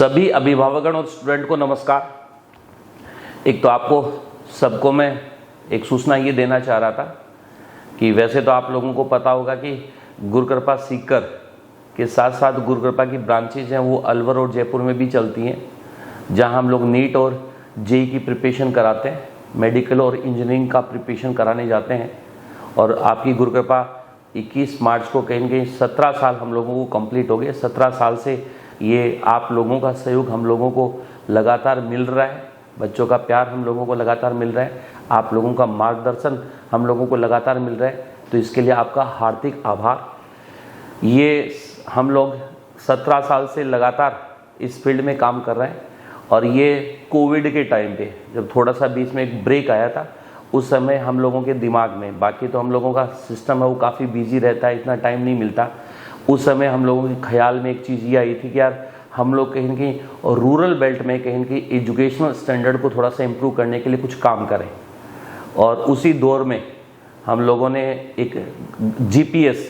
सभी अभिभावकगण और स्टूडेंट को नमस्कार। एक तो आपको सबको मैं एक सूचना ये देना चाह रहा था कि वैसे तो आप लोगों को पता होगा कि गुरुकृपा सीकर के साथ साथ गुरुकृपा की ब्रांचेज हैं वो अलवर और जयपुर में भी चलती हैं, जहां हम लोग नीट और जेई की प्रिपरेशन कराते हैं, मेडिकल और इंजीनियरिंग का प्रिपरेशन कराने जाते हैं। और आपकी गुरुकृपा 21 मार्च को कहीं न कहीं 17 साल हम लोगों को कंप्लीट हो गए। 17 साल से ये आप लोगों का सहयोग हम लोगों को लगातार मिल रहा है, बच्चों का प्यार हम लोगों को लगातार मिल रहा है, आप लोगों का मार्गदर्शन हम लोगों को लगातार मिल रहा है। तो इसके लिए आपका हार्दिक आभार। ये हम लोग 17 साल से लगातार इस फील्ड में काम कर रहे हैं और ये कोविड के टाइम पे जब थोड़ा सा बीच में एक ब्रेक आया था, उस समय हम लोगों के दिमाग में, बाकी तो हम लोगों का सिस्टम है वो काफ़ी बिजी रहता है, इतना टाइम नहीं मिलता। उस समय हम लोगों के ख्याल में एक चीज़ ये आई थी कि यार हम लोग कहीं न कहीं रूरल बेल्ट में कहीं न कहीं एजुकेशनल स्टैंडर्ड को थोड़ा सा इम्प्रूव करने के लिए कुछ काम करें। और उसी दौर में हम लोगों ने एक GPS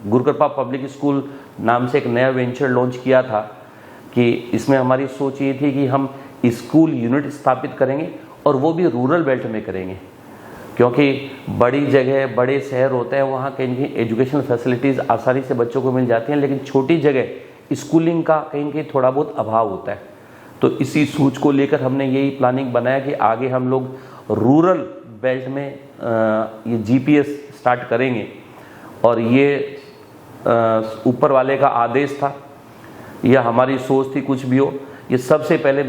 गुरुकृपा पब्लिक स्कूल नाम से एक नया वेंचर लॉन्च किया था कि इसमें हमारी सोच ये थी कि हम स्कूल यूनिट स्थापित करेंगे और वो भी रूरल बेल्ट में करेंगे, क्योंकि बड़ी जगह बड़े शहर होते हैं वहाँ कहीं कहीं एजुकेशनल फैसिलिटीज़ आसानी से बच्चों को मिल जाती हैं, लेकिन छोटी जगह स्कूलिंग का कहीं कहीं थोड़ा बहुत अभाव होता है। तो इसी सोच को लेकर हमने यही प्लानिंग बनाया कि आगे हम लोग रूरल बेल्ट में ये GPS स्टार्ट करेंगे। और ये ऊपर वाले का आदेश था, यह हमारी सोच थी, कुछ भी हो। ये सबसे पहले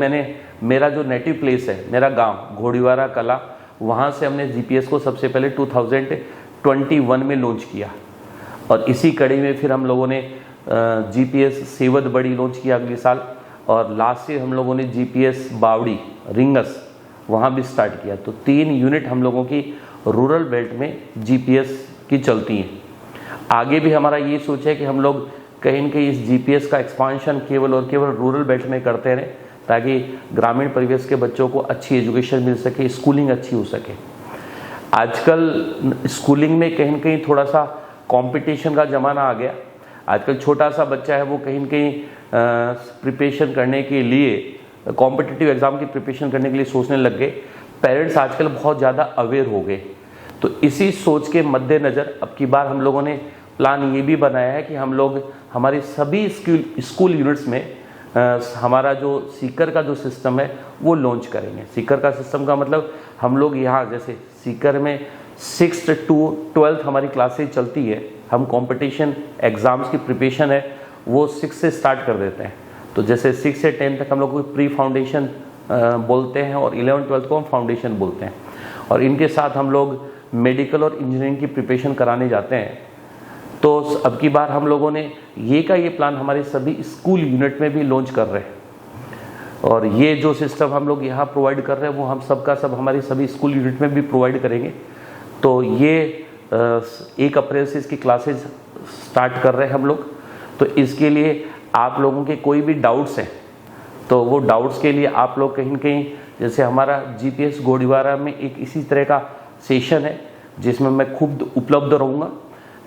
मेरा जो नेटिव प्लेस है, मेरा गांव घोड़ीवारा कला, वहाँ से हमने GPS को सबसे पहले 2021 में लॉन्च किया। और इसी कड़ी में फिर हम लोगों ने GPS सेवद बड़ी लॉन्च किया अगले साल, और लास्ट ईयर हम लोगों ने GPS बावड़ी रिंगस वहाँ भी स्टार्ट किया। तो 3 यूनिट हम लोगों की रूरल बेल्ट में GPS की चलती हैं। आगे भी हमारा ये सोच है कि हम लोग कहीं न कहीं इस GPS का एक्सपांशन केवल और केवल रूरल बेल्ट में करते रहें, ताकि ग्रामीण परिवेश के बच्चों को अच्छी एजुकेशन मिल सके, स्कूलिंग अच्छी हो सके। आजकल स्कूलिंग में कहीं न कहीं थोड़ा सा कंपटीशन का ज़माना आ गया। आजकल छोटा सा बच्चा है वो कहीं न कहीं प्रिपरेशन करने के लिए, कॉम्पिटिटिव एग्ज़ाम की प्रिपरेशन करने के लिए सोचने लग गए। पेरेंट्स आजकल बहुत ज़्यादा अवेयर हो गए। तो इसी सोच के मद्देनज़र अब की बार हम लोगों ने प्लान ये भी बनाया है कि हम लोग हमारी सभी स्कूल यूनिट्स में हमारा जो सीकर का जो सिस्टम है वो लॉन्च करेंगे। सीकर का सिस्टम का मतलब हम लोग यहाँ जैसे सीकर में 6th to 12th हमारी क्लासेज चलती है, हम कंपटीशन एग्ज़ाम्स की प्रिपरेशन है वो 6 से स्टार्ट कर देते हैं। तो जैसे 6 से 10 तक हम लोग को प्री फाउंडेशन बोलते हैं और 11-12 को हम फाउंडेशन बोलते हैं। और इनके साथ हम लोग मेडिकल और इंजीनियरिंग की प्रिपरेशन कराने जाते हैं। तो अब की बार हम लोगों ने ये प्लान हमारे सभी स्कूल यूनिट में भी लॉन्च कर रहे हैं। और ये जो सिस्टम हम लोग यहाँ प्रोवाइड कर रहे हैं वो हम सबका सब हमारी सभी स्कूल यूनिट में भी प्रोवाइड करेंगे। तो ये 1 अप्रैल से इसकी क्लासेज स्टार्ट कर रहे हैं हम लोग। तो इसके लिए आप लोगों के कोई भी डाउट्स हैं तो वो डाउट्स के लिए आप लोग कहीं न कहीं, जैसे हमारा GPS घोड़ीवारा में एक इसी तरह का सेशन है जिसमें मैं खुद उपलब्ध रहूँगा।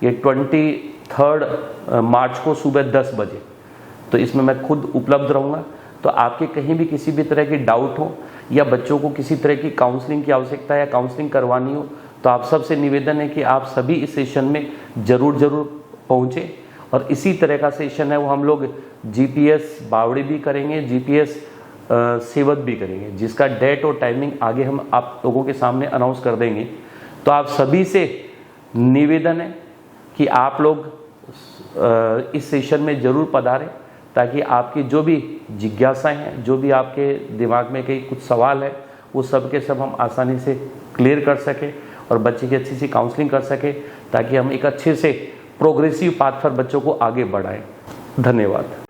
ये 23 मार्च को सुबह 10 बजे, तो इसमें मैं खुद उपलब्ध रहूँगा। तो आपके कहीं भी किसी भी तरह की डाउट हो या बच्चों को किसी तरह की काउंसलिंग की आवश्यकता या काउंसलिंग करवानी हो, तो आप सबसे निवेदन है कि आप सभी इस सेशन में ज़रूर पहुँचें। और इसी तरह का सेशन है वो हम लोग GPS बावड़ी भी करेंगे, GPS सेवद भी करेंगे, जिसका डेट और टाइमिंग आगे हम आप लोगों के सामने अनाउंस कर देंगे। तो आप सभी से निवेदन है कि आप लोग इस सेशन में ज़रूर पधारें, ताकि आपकी जो भी जिज्ञासाएं हैं, जो भी आपके दिमाग में कई कुछ सवाल है, वो सब के सब हम आसानी से क्लियर कर सकें और बच्चे की अच्छी सी काउंसलिंग कर सकें, ताकि हम एक अच्छे से प्रोग्रेसिव पाथ पर बच्चों को आगे बढ़ाएं। धन्यवाद।